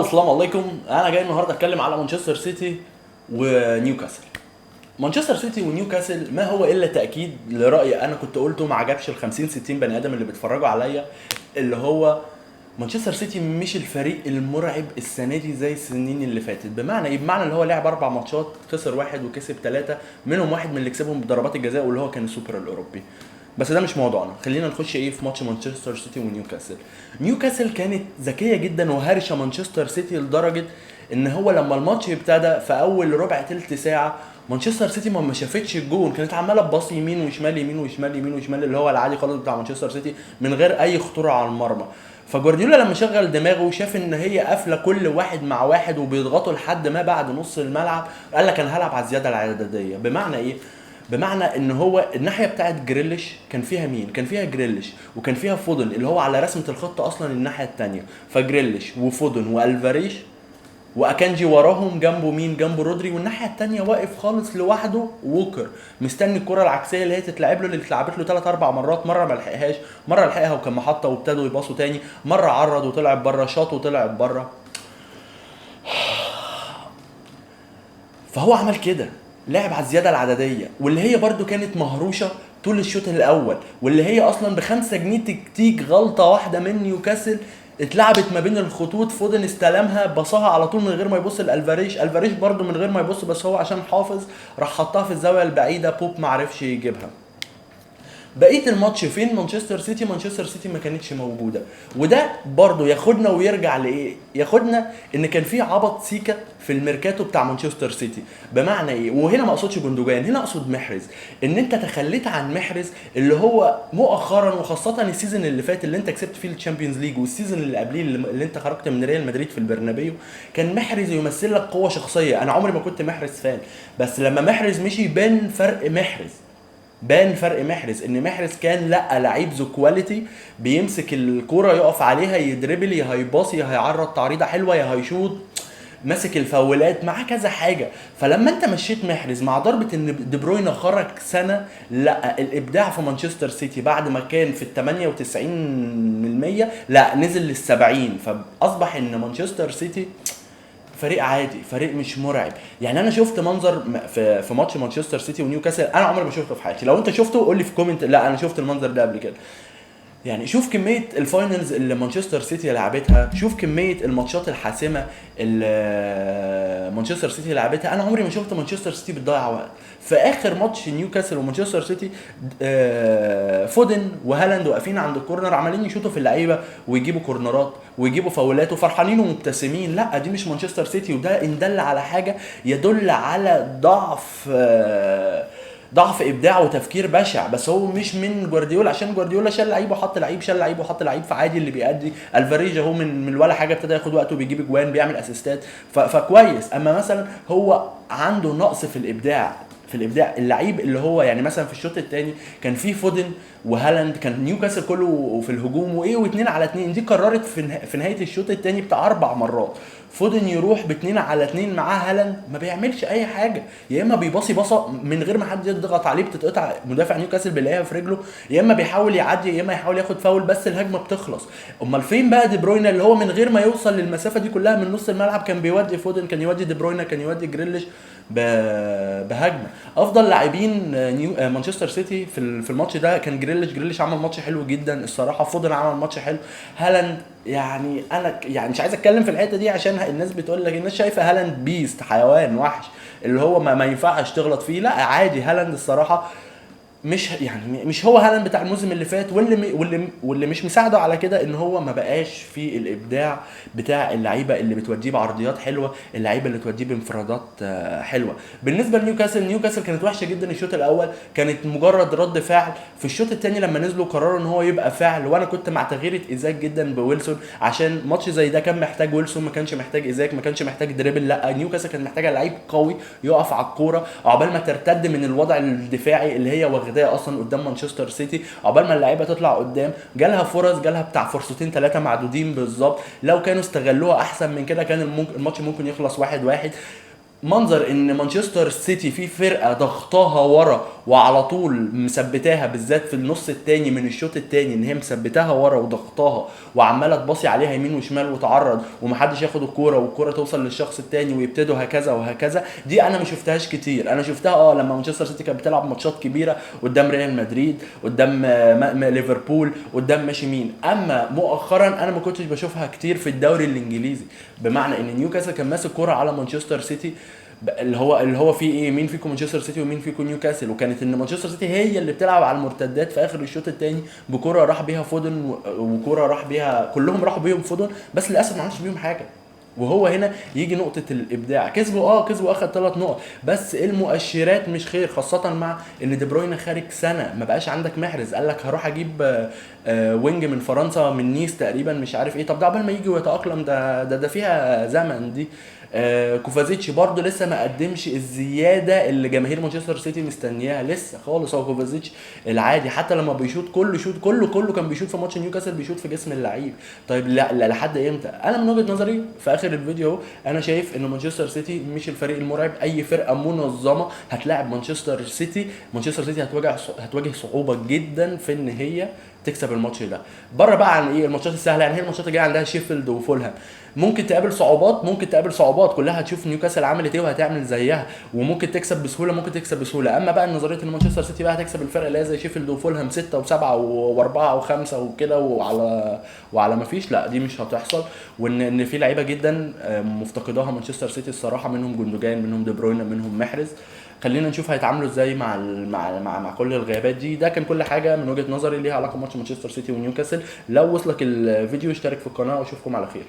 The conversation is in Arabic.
السلام عليكم. انا جاي النهارده اتكلم على مانشستر سيتي ونيوكاسل. مانشستر سيتي ونيوكاسل ما هو الا تاكيد لراي انا كنت قلته ما عجبش ال 50 60 بني ادم اللي بيتفرجوا عليا، اللي هو مانشستر سيتي مش الفريق المرعب السنه دي زي السنين اللي فاتت. بمعنى ايه؟ بمعنى اللي هو لعب 4 ماتشات خسر 1 وكسب 3، منهم واحد من اللي كسبهم بضربات الجزاء واللي هو كان السوبر الاوروبي. بس ده مش موضوعنا، خلينا نخش في ماتش مانشستر سيتي ونيوكاسل. نيوكاسل كانت ذكيه جدا وهرشه مانشستر سيتي لدرجه ان هو لما الماتش ابتدى في اول ربع تلت ساعه مانشستر سيتي ما شافتش الجون، كانت عماله تباص يمين وشمال يمين وشمال يمين وشمال اللي هو العادي خالص بتاع مانشستر سيتي من غير اي خطوره على المرمى. فجوارديولا لما شغل دماغه وشاف ان هي قافله كل واحد مع واحد وبيضغطوا لحد ما بعد نص الملعب، قال لك انا هلعب على الزياده العدديه. بمعنى ايه؟ بمعنى ان هو الناحيه بتاعت جريليش كان فيها مين؟ كان فيها جريليش وكان فيها فودن اللي هو على رسمه الخطه اصلا الناحيه الثانيه، فجريليش وفودن والفاريش واكانجي وراهم جنبه مين؟ جنبه رودري، والناحيه الثانيه واقف خالص لوحده ووكر مستني الكره العكسيه اللي هي تتلعب له، اللي اتلعبت له 3 4 مرات، مره ما لحقهاش، مره لحقها وكان محطه وابتدوا يباصوا تاني، مره عرض وطلع بره، شاط وطلع بره. فهو عمل كده، لعب على الزياده العدديه واللي هي برده كانت مهروشه طول الشوط الاول، واللي هي اصلا ب5 جنيه تكتيك غلطه واحده من نيوكاسل اتلعبت ما بين الخطوط. فودن استلمها بصاها على طول من غير ما يبص لالفاريش، الفاريش برده من غير ما يبص بس هو عشان حافظ راح حطها في الزاويه البعيده، بوب ما عرفش يجيبها. بقيه الماتش فين مانشستر سيتي؟ مانشستر سيتي ما كانتش موجوده. وده برضو ياخدنا ويرجع لايه؟ ياخدنا ان كان في عبط سيكا في الميركاتو بتاع مانشستر سيتي. بمعنى ايه؟ وهنا ما اقصدش جندوجان، هنا اقصد محرز. ان انت تخليت عن محرز اللي هو مؤخرا وخاصه السيزون اللي فات اللي انت كسبت فيه الشامبيونز ليج، والسيزون اللي قبليه اللي انت خرجت من ريال مدريد في البرنابيو، كان محرز يمثل لك قوه شخصيه. انا عمري ما كنت محرز فان، بس لما محرز مشي بان فرق محرز، بان فرق محرز. ان محرز كان لا لعيب ذو كواليتي، بيمسك الكوره يقف عليها يدربل، يا هيباصي، يا هيعرض تعريضه حلوه، يا هيشوط، ماسك الفاولات معاه كذا حاجه. فلما انت مشيت محرز مع ضربه ان دي بروين خرج سنه، لا الابداع في مانشستر سيتي بعد ما كان في ال 98% لا نزل لل 70. فاصبح ان مانشستر سيتي فريق عادي، فريق مش مرعب. يعني انا شفت منظر في ماتش مانشستر سيتي ونيوكاسل انا عمري ما شفته في حياتي. لو انت شفته قول لي في كومنت لا انا شفت المنظر ده قبل كده. يعني شوف كميه الفاينلز اللي مانشستر سيتي لعبتها، شوف كميه الماتشات الحاسمه اللي مانشستر سيتي لعبتها. انا عمري ما شفت مانشستر سيتي بتضيع وقت. في اخر ماتش نيوكاسل ومانشستر سيتي فودن وهالاند واقفين عند الكورنر عمالين يشوطوا في اللعيبه ويجيبوا كورنرات ويجيبوا فاولات وفرحانين ومبتسمين. لا دي مش مانشستر سيتي، وده ان دل على حاجه يدل على ضعف ابداع وتفكير بشع. بس هو مش من جوارديولا، عشان جوارديولا شال لعيب وحط لعيب، شال لعيب وحط لعيب، فعادي اللي بيأدي. الفاريج هو من ولا حاجه ابتدى ياخد وقته وبيجيب اجوان بيعمل اسيستات، فكويس. اما مثلا هو عنده نقص في الابداع، في الابداع اللعيب اللي هو يعني مثلا في الشوط الثاني كان في فودن وهالاند، كان نيوكاسل كله في الهجوم وايه و2 على 2، دي قررت في نهايه الشوط الثاني بتاع 4 مرات فودن يروح ب2 على 2 معاه هالاند ما بيعملش اي حاجه، يا اما بيباصي باصه من غير ما حد يضغط عليه بتتقطع مدافع نيوكاسل بيلاقيها في رجله، يا اما بيحاول يعدي، يا اما يحاول ياخد فاول بس الهجمه بتخلص. امال فين بقى دي بروين اللي هو من غير ما يوصل للمسافه دي كلها من نص الملعب كان بيودي فودن، كان يودي دي بروين، كان يودي جريليش بهجمه. افضل لاعبين مانشستر سيتي في الماتش ده كان جريليش عمل ماتش حلو جدا الصراحه، فودن عمل ماتش حلو، هالاند يعني انا يعني مش عايز اتكلم في الحته دي عشان الناس بتقول لك الناس شايفه هالاند بيست حيوان وحش اللي هو ما ينفعش تغلط فيه. لا عادي، هالاند الصراحه مش هو هالاند بتاع الموسم اللي فات، واللي مش مساعده على كده ان هو ما بقاش في الابداع بتاع اللعيبه اللي بتوديه بعرضيات حلوه، اللعيبه اللي توديه بانفرادات حلوه. بالنسبه نيوكاسل كانت وحشه جدا الشوط الاول، كانت مجرد رد فعل. في الشوط الثاني لما نزلوا قرروا ان هو يبقى فعل، وانا كنت مع تغيير ايزاك جدا بويلسون عشان ماتش زي ده كان محتاج ويلسون، ما كانش محتاج ايزاك، ما كانش محتاج دريبل. لا نيوكاسل كانت محتاجه لعيب قوي يقف على الكوره عقبال ما ترتد من الوضع الدفاعي اللي هي واخداه اصلا قدام مانشستر سيتي، عقبال ما اللعيبه تطلع قدام. جالها فرص، جالها بتاع فرصتين 3 معدودين بالظبط، لو كانوا استغلوها احسن من كده كان الماتش ممكن يخلص 1-1. منظر ان مانشستر سيتي في فرقه ضغطاها ورا وعلى طول مثبتاها، بالذات في النص التاني من الشوط التاني، ان هي مثبتاها ورا وضغطاها وعماله تباصي عليها يمين وشمال وتعرض ومحدش ياخد الكوره والكوره توصل للشخص التاني ويبتدوا هكذا وهكذا. دي انا ما شفتهاش كتير. انا شفتها لما مانشستر سيتي كانت بتلعب ماتشات كبيره قدام ريال مدريد، قدام ليفربول، قدام ماشي مين. اما مؤخرا انا ما كنتش بشوفها كتير في الدوري الانجليزي، بمعنى ان نيوكاسل كان ماسك كوره على مانشستر سيتي، اللي هو في ايه، مين فيكم مانشستر سيتي ومين فيكم نيوكاسل، وكانت ان مانشستر سيتي هي اللي بتلعب على المرتدات في اخر الشوط الثاني بكره راح بيها فودن وكره راح بيها، كلهم راحوا بيهم فودن، بس للاسف ما عملش بيهم حاجه. وهو هنا يجي نقطة الإبداع. كسبوا أخد 3 نقط، بس المؤشرات مش خير، خاصة مع إن دي بروين خارج سنة، ما بقاش عندك محرز. قال لك هروح أجيب وينج من فرنسا من نيس تقريبا مش عارف إيه. طب ده عقبال ما يجي ويتأقلم، ده فيها زمن دي. كوفازيتش برضه لسه ما قدمش الزياده اللي جماهير مانشستر سيتي مستنياها لسه خالص. هو كوفازيتش العادي حتى لما بيشوط كل شوط كله كان بيشوط في ماتش نيوكاسل بيشوط في جسم اللعيب. طيب لا لحد امتى؟ انا من وجهه نظري في اخر الفيديو اهو انا شايف ان مانشستر سيتي مش الفريق المرعب. اي فرقه منظمه هتلاعب مانشستر سيتي، مانشستر سيتي هتواجه صعوبه جدا في ان هي تكسب الماتش ده. بره بقى عن ايه الماتشات السهله، يعني هي الماتشات الجايه عندها شيفيلد وفولهام، ممكن تقابل صعوبات كلها، هتشوف نيوكاسل عملت ايه وهتعمل زيها، وممكن تكسب بسهوله، ممكن تكسب بسهوله. اما بقى نظريه ان مانشستر سيتي بقى هتكسب الفرق اللي هي زي شيفيلد وفولهام 6 و7 و4 و5 وكده وعلى ما فيش، لا دي مش هتحصل. وان في لعيبه جدا مفتقداها مانشستر سيتي الصراحه، منهم جوندوجان، منهم دي بروين، منهم محرز. خلينا نشوف هيتعاملوا ازاي مع كل الغيابات دي. ده كان كل حاجه من وجهه نظري ليها علاقه بماتش مانشستر سيتي ونيوكاسل. لو وصلك الفيديو اشترك في القناه واشوفكم على خير.